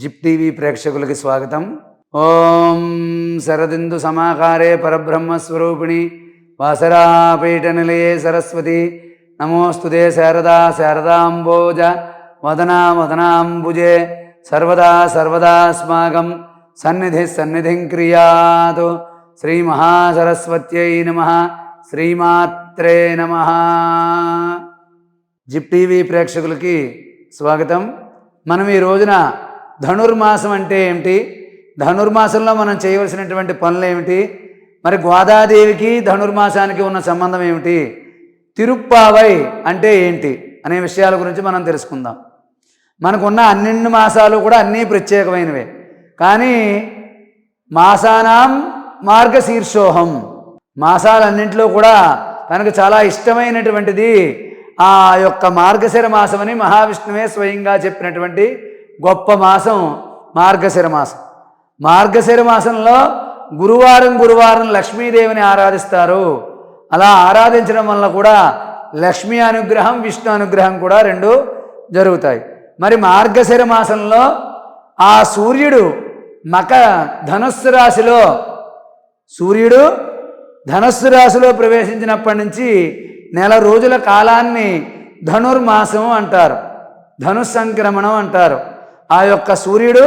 Zip TV ప్రేక్షకులకి స్వాగతం. ఓం శరదిందు సమాకారే పరబ్రహ్మస్వరూపిణి వాసరాపీఠ నిలయే సరస్వతి నమోస్తుతే శారదా శారదాంబోజ వదనా వదనాంబుజే సర్వదా సర్వదాస్మాకం సన్నిధిం క్రియాతు. శ్రీ మహాసరస్వత్యై నమః. శ్రీమాత్రే నమః. జిప్ టీవీ ప్రేక్షకులకి స్వాగతం. మనం ఈ రోజున ధనుర్మాసం అంటే ఏమిటి, ధనుర్మాసంలో మనం చేయవలసినటువంటి పనులు ఏమిటి, మరి గోదాదేవికి ధనుర్మాసానికి ఉన్న సంబంధం ఏమిటి, తిరుప్పావై అంటే ఏంటి అనే విషయాల గురించి మనం తెలుసుకుందాం. మనకున్న అన్ని మాసాలు కూడా అన్నీ ప్రత్యేకమైనవే, కానీ మాసానాం మార్గశీర్షోహం, మాసాలన్నింటిలో కూడా తనకు చాలా ఇష్టమైనటువంటిది ఆ యొక్క మార్గశిర మాసం అని మహావిష్ణువే స్వయంగా చెప్పినటువంటి గొప్ప మాసం మార్గశిర మాసం. మార్గశిర మాసంలో గురువారం లక్ష్మీదేవిని ఆరాధిస్తారు. అలా ఆరాధించడం వల్ల కూడా లక్ష్మీ అనుగ్రహం విష్ణు అనుగ్రహం కూడా రెండు జరుగుతాయి. మరి మార్గశిర మాసంలో ఆ సూర్యుడు ధనుస్సు రాశిలో ప్రవేశించినప్పటి నుంచి నెల రోజుల కాలాన్ని ధనుర్మాసం అంటారు, ధనుస్సంక్రమణం అంటారు. ఆ యొక్క సూర్యుడు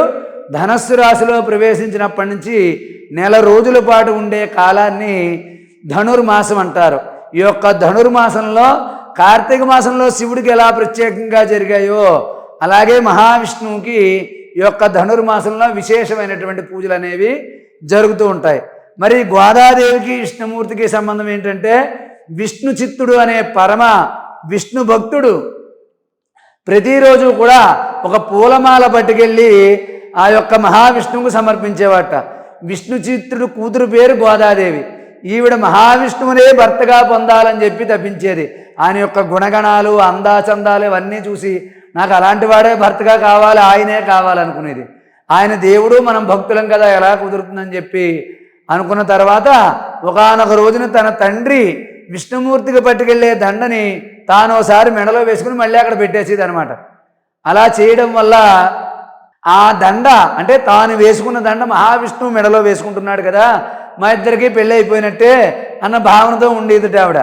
ధనస్సు రాశిలో ప్రవేశించినప్పటి నుంచి నెల రోజుల పాటు ఉండే కాలాన్ని ధనుర్మాసం అంటారు. ఈ యొక్క ధనుర్మాసంలో కార్తీక మాసంలో శివుడికి ఎలా ప్రత్యేకంగా జరిగాయో అలాగే మహావిష్ణువుకి ఈ యొక్క ధనుర్మాసంలో విశేషమైనటువంటి పూజలు అనేవి జరుగుతూ ఉంటాయి. మరి గోదాదేవికి విష్ణుమూర్తికి సంబంధం ఏంటంటే, విష్ణు చిత్తుడు అనే పరమ విష్ణు భక్తుడు ప్రతిరోజు కూడా ఒక పూలమాల పట్టుకెళ్ళి ఆ యొక్క మహావిష్ణువుకు సమర్పించేవాట. విష్ణు చిత్తుడు కూతురు పేరు గోదాదేవి. ఈవిడ మహావిష్ణువునే భర్తగా పొందాలని చెప్పి తప్పించేది. ఆయన యొక్క గుణగణాలు అందాచందాలు ఇవన్నీ చూసి నాకు అలాంటి వాడే భర్తగా కావాలి, ఆయనే కావాలనుకునేది. ఆయన దేవుడు, మనం భక్తులం కదా, ఎలా కుదురుతుందని చెప్పి అనుకున్న తర్వాత ఒకానొక రోజున తన తండ్రి విష్ణుమూర్తికి పట్టుకెళ్లే దండని తాను ఒకసారి మెడలో వేసుకుని మళ్ళీ అక్కడ పెట్టేసేది అనమాట. అలా చేయడం వల్ల ఆ దండ అంటే తాను వేసుకున్న దండ మహావిష్ణువు మెడలో వేసుకుంటున్నాడు కదా, మా ఇద్దరికి పెళ్ళి అయిపోయినట్టే అన్న భావనతో ఉండేది ఆవిడ.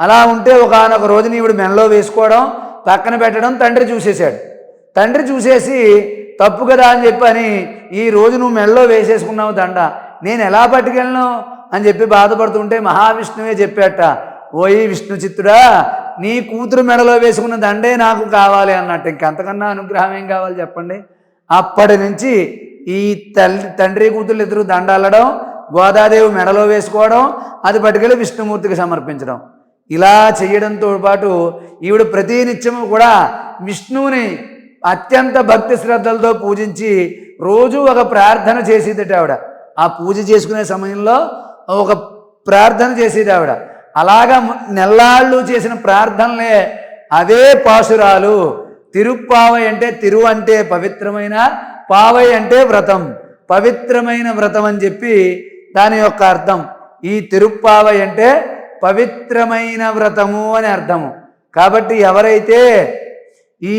అలా ఉంటే ఒకానొక రోజున ఈవిడ మెడలో వేసుకోవడం పక్కన పెట్టడం తండ్రి చూసేశాడు. తండ్రి చూసేసి తప్పు కదా అని చెప్పని, ఈ రోజు నువ్వు మెడలో వేసేసుకున్నావు దండ, నేను ఎలా పట్టుకెళ్ళను అని చెప్పి బాధపడుతుంటే మహావిష్ణువే చెప్పాట, ఓయి విష్ణు చిత్తుడా, నీ కూతురు మెడలో వేసుకున్న దండే నాకు కావాలి అన్నట్టు. ఇంకంతకన్నా అనుగ్రహం ఏం కావాలి చెప్పండి. అప్పటి నుంచి ఈ తండ్రి కూతురు ఇద్దరు దండ అల్లడం, గోదాదేవి మెడలో వేసుకోవడం, అది పట్టుకెళ్ళి విష్ణుమూర్తికి సమర్పించడం, ఇలా చేయడంతో పాటు ఈవిడ ప్రతి నిత్యము కూడా విష్ణువుని అత్యంత భక్తి శ్రద్ధలతో పూజించి రోజు ఒక ప్రార్థన చేసేదట ఆవిడ. ఆ పూజ చేసుకునే సమయంలో ఒక ప్రార్థన చేసేది ఆవిడ. అలాగా నెల్లాళ్ళు చేసిన ప్రార్థనలే అవే పాశురాలు. తిరుప్పావై అంటే తిరు అంటే పవిత్రమైన, పావై అంటే వ్రతం, పవిత్రమైన వ్రతం అని చెప్పి దాని యొక్క అర్థం. ఈ తిరుప్పావై అంటే పవిత్రమైన వ్రతము అని అర్థము. కాబట్టి ఎవరైతే ఈ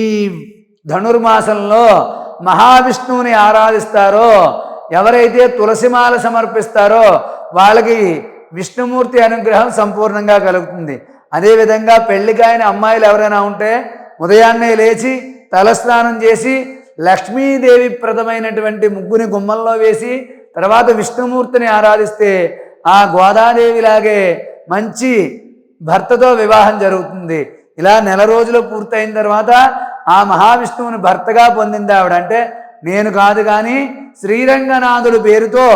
ధనుర్మాసంలో మహావిష్ణువుని ఆరాధిస్తారో, ఎవరైతే తులసిమాల సమర్పిస్తారో వాళ్ళకి విష్ణుమూర్తి అనుగ్రహం సంపూర్ణంగా కలుగుతుంది. అదేవిధంగా పెళ్లికాయని అమ్మాయిలు ఎవరైనా ఉంటే ఉదయాన్నే లేచి తలస్నానం చేసి లక్ష్మీదేవి ప్రదమైనటువంటి ముగ్గుని గుమ్మంలో వేసి తర్వాత విష్ణుమూర్తిని ఆరాధిస్తే ఆ గోదాదేవిలాగే మంచి భర్తతో వివాహం జరుగుతుంది. ఇలా నెల రోజులు పూర్తయిన తర్వాత ఆ మహావిష్ణువుని భర్తగా పొందింది ఆవిడ. అంటే నేను కాదు కానీ శ్రీరంగనాథుడు పేరుతో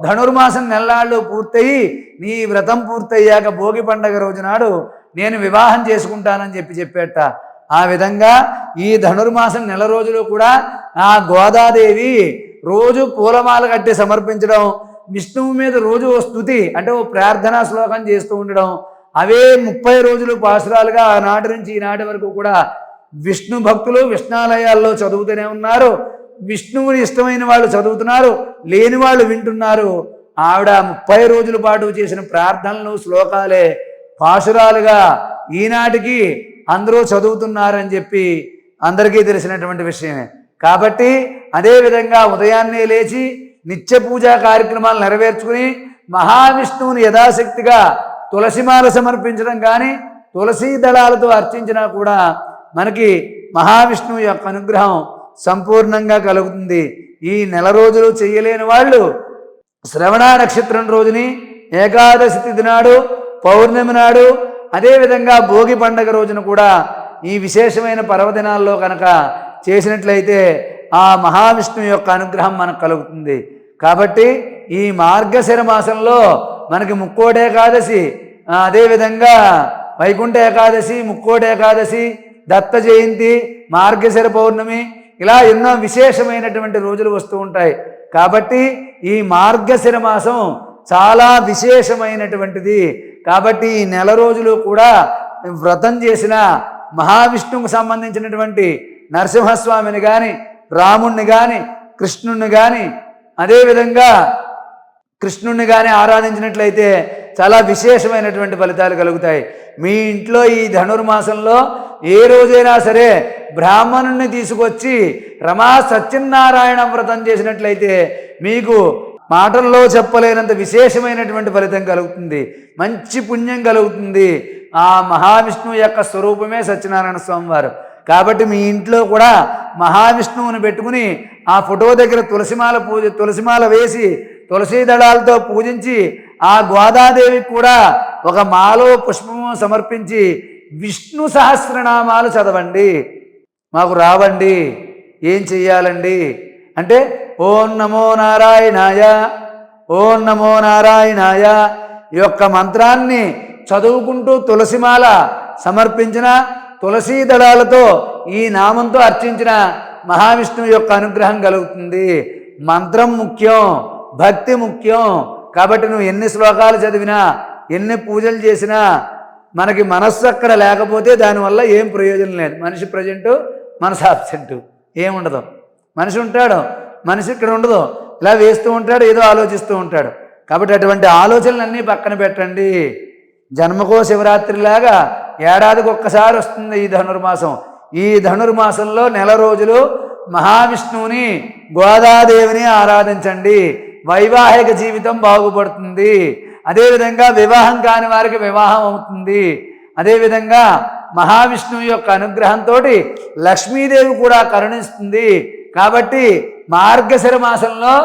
ధనుర్మాసం నెల్లాళ్ళు పూర్తయి నీ వ్రతం పూర్తయ్యాక భోగి పండగ రోజు నాడు నేను వివాహం చేసుకుంటానని చెప్పేట. ఆ విధంగా ఈ ధనుర్మాసం నెల రోజులు కూడా ఆ గోదాదేవి రోజు పూలమాల కట్టి సమర్పించడం, విష్ణువు మీద రోజు ఓ స్తుతి అంటే ఓ ప్రార్థనా శ్లోకం చేస్తూ ఉండడం, అవే 30 రోజులు పాసురాలుగా ఆనాటి నుంచి ఈనాటి వరకు కూడా విష్ణు భక్తులు విష్ణాలయాల్లో చదువుతూనే ఉన్నారు. విష్ణువుని ఇష్టమైన వాళ్ళు చదువుతున్నారు, లేని వాళ్ళు వింటున్నారు. ఆవిడ 30 రోజుల పాటు చేసిన ప్రార్థనలు శ్లోకాలే పాశురాలుగా ఈనాటికి అందరూ చదువుతున్నారని చెప్పి అందరికీ తెలిసినటువంటి విషయమే. కాబట్టి అదేవిధంగా ఉదయాన్నే లేచి నిత్య పూజా కార్యక్రమాలు నెరవేర్చుకుని మహావిష్ణువుని యథాశక్తిగా తులసిమాల సమర్పించడం కానీ తులసీ దళాలతో అర్చించినా కూడా మనకి మహావిష్ణువు యొక్క అనుగ్రహం సంపూర్ణంగా కలుగుతుంది. ఈ నెల రోజులు చేయలేని వాళ్ళు శ్రవణ నక్షత్రం రోజుని, ఏకాదశి తిథి నాడు, పౌర్ణమి నాడు, అదేవిధంగా భోగి పండగ రోజున కూడా ఈ విశేషమైన పర్వదినాల్లో కనుక చేసినట్లయితే ఆ మహావిష్ణువు యొక్క అనుగ్రహం మనకు కలుగుతుంది. కాబట్టి ఈ మార్గశిర మాసంలో మనకి ముక్కోటి ఏకాదశి, అదేవిధంగా వైకుంఠ ఏకాదశి, ముక్కోటి ఏకాదశి, దత్త జయంతి, మార్గశిర పౌర్ణమి, ఇలా ఎన్నో విశేషమైనటువంటి రోజులు వస్తూ ఉంటాయి. కాబట్టి ఈ మార్గశిర మాసం చాలా విశేషమైనటువంటిది. కాబట్టి ఈ నెల రోజులు కూడా వ్రతం చేసిన మహావిష్ణువుకు సంబంధించినటువంటి నరసింహస్వామిని కానీ, రాముణ్ణి కానీ, కృష్ణుణ్ణి కానీ, అదేవిధంగా కృష్ణుణ్ణి కానీ ఆరాధించినట్లయితే చాలా విశేషమైనటువంటి ఫలితాలు కలుగుతాయి. మీ ఇంట్లో ఈ ధనుర్మాసంలో ఏ రోజైనా సరే బ్రాహ్మణుణ్ణి తీసుకొచ్చి రమా సత్యనారాయణ వ్రతం చేసినట్లయితే మీకు మాటల్లో చెప్పలేనంత విశేషమైనటువంటి ఫలితం కలుగుతుంది, మంచి పుణ్యం కలుగుతుంది. ఆ మహావిష్ణువు యొక్క స్వరూపమే సత్యనారాయణ స్వామి వారు. కాబట్టి మీ ఇంట్లో కూడా మహావిష్ణువుని పెట్టుకుని ఆ ఫోటో దగ్గర తులసిమాల వేసి తులసీ దళాలతో పూజించి ఆ గోదాదేవికి కూడా ఒక మాలో పుష్పము సమర్పించి విష్ణు సహస్రనామాలు చదవండి. మాకు రావండి, ఏం చెయ్యాలండి అంటే ఓం నమో నారాయణాయ, ఓం నమో నారాయణాయ ఈ యొక్క మంత్రాన్ని చదువుకుంటూ తులసిమాల సమర్పించిన, తులసీ దళాలతో ఈ నామంతో అర్చించిన మహావిష్ణువు యొక్క అనుగ్రహం కలుగుతుంది. మంత్రం ముఖ్యం, భక్తి ముఖ్యం. కాబట్టి నువ్వు ఎన్ని శ్లోకాలు చదివినా, ఎన్ని పూజలు చేసినా మనకి మనస్సు అక్కడ లేకపోతే దానివల్ల ఏం ప్రయోజనం లేదు. మనిషి ప్రజెంటు, మనసు ఆబ్సెంటు, ఏముండదు. మనిషి ఉంటాడు, మనిషి ఇక్కడ ఉండదు, ఇలా వేస్తూ ఉంటాడు, ఏదో ఆలోచిస్తూ ఉంటాడు. కాబట్టి అటువంటి ఆలోచనలన్నీ పక్కన పెట్టండి. జన్మకో శివరాత్రిలాగా ఏడాదికి ఒక్కసారి వస్తుంది ఈ ధనుర్మాసం. ఈ ధనుర్మాసంలో నెల రోజులు మహావిష్ణువుని, గోదాదేవిని ఆరాధించండి. వైవాహిక జీవితం బాగుపడుతుంది. అదేవిధంగా వివాహం కాని వారికి వివాహం అవుతుంది. అదేవిధంగా మహావిష్ణువు యొక్క అనుగ్రహంతో లక్ష్మీదేవి కూడా కరుణిస్తుంది. కాబట్టి మార్గశిర మాసంలో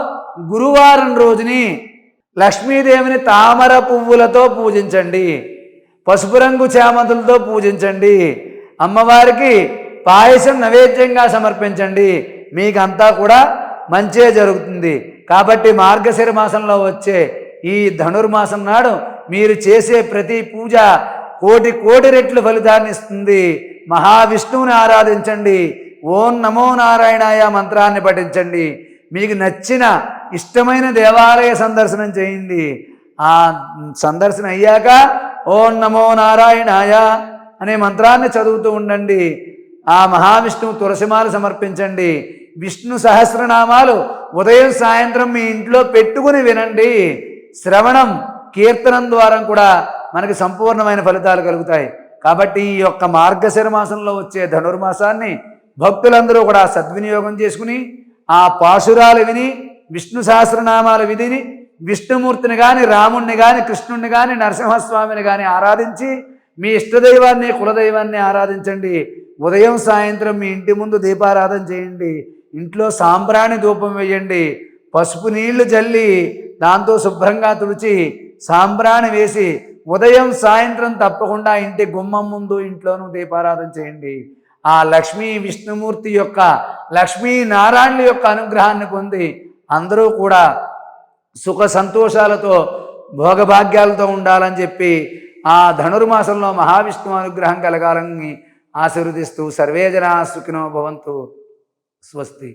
గురువారం రోజుని లక్ష్మీదేవిని తామర పువ్వులతో పూజించండి, పసుపు రంగు చామంతులతో పూజించండి, అమ్మవారికి పాయసం నైవేద్యంగా సమర్పించండి. మీకంతా కూడా మంచే జరుగుతుంది. కాబట్టి మార్గశిర మాసంలో వచ్చే ఈ ధనుర్మాసం నాడు మీరు చేసే ప్రతి పూజ కోటి కోటి రెట్లు ఫలితాన్ని ఇస్తుంది. మహావిష్ణువుని ఆరాధించండి. ఓం నమో నారాయణాయ మంత్రాన్ని పఠించండి. మీకు నచ్చిన ఇష్టమైన దేవాలయ సందర్శనం చేయండి. ఆ సందర్శన అయ్యాక ఓం నమో నారాయణాయ అనే మంత్రాన్ని చదువుతూ ఉండండి. ఆ మహావిష్ణువు తులసిమాల సమర్పించండి. విష్ణు సహస్రనామాలు ఉదయం సాయంత్రం మీ ఇంట్లో పెట్టుకుని వినండి. శ్రవణం, కీర్తనం ద్వారా కూడా మనకి సంపూర్ణమైన ఫలితాలు కలుగుతాయి. కాబట్టి ఈ యొక్క మార్గశిర మాసంలో వచ్చే ధనుర్మాసాన్ని భక్తులందరూ కూడా సద్వినియోగం చేసుకుని ఆ పాశురాలు విని, విష్ణు సహస్రనామాలు విధిని, విష్ణుమూర్తిని కానీ, రాముణ్ణి కానీ, కృష్ణుణ్ణి కానీ, నరసింహస్వామిని కానీ ఆరాధించి మీ ఇష్టదైవాన్ని, కులదైవాన్ని ఆరాధించండి. ఉదయం సాయంత్రం మీ ఇంటి ముందు దీపారాధన చేయండి. ఇంట్లో సాంబ్రాణి ధూపం వేయండి. పసుపు నీళ్లు జల్లి దాంతో శుభ్రంగా తుడిచి సాంబ్రాణి వేసి ఉదయం సాయంత్రం తప్పకుండా ఇంటి గుమ్మం ముందు ఇంట్లోనూ దీపారాధన చేయండి. ఆ లక్ష్మీ విష్ణుమూర్తి యొక్క, లక్ష్మీ నారాయణుల యొక్క అనుగ్రహాన్ని పొంది అందరూ కూడా సుఖ సంతోషాలతో భోగభాగ్యాలతో ఉండాలని చెప్పి ఆ ధనుర్మాసంలో మహావిష్ణువు అనుగ్రహం కలగాలని ఆశీర్వదిస్తూ సర్వే జనా సుఖినో భవంతు. స్వస్తి.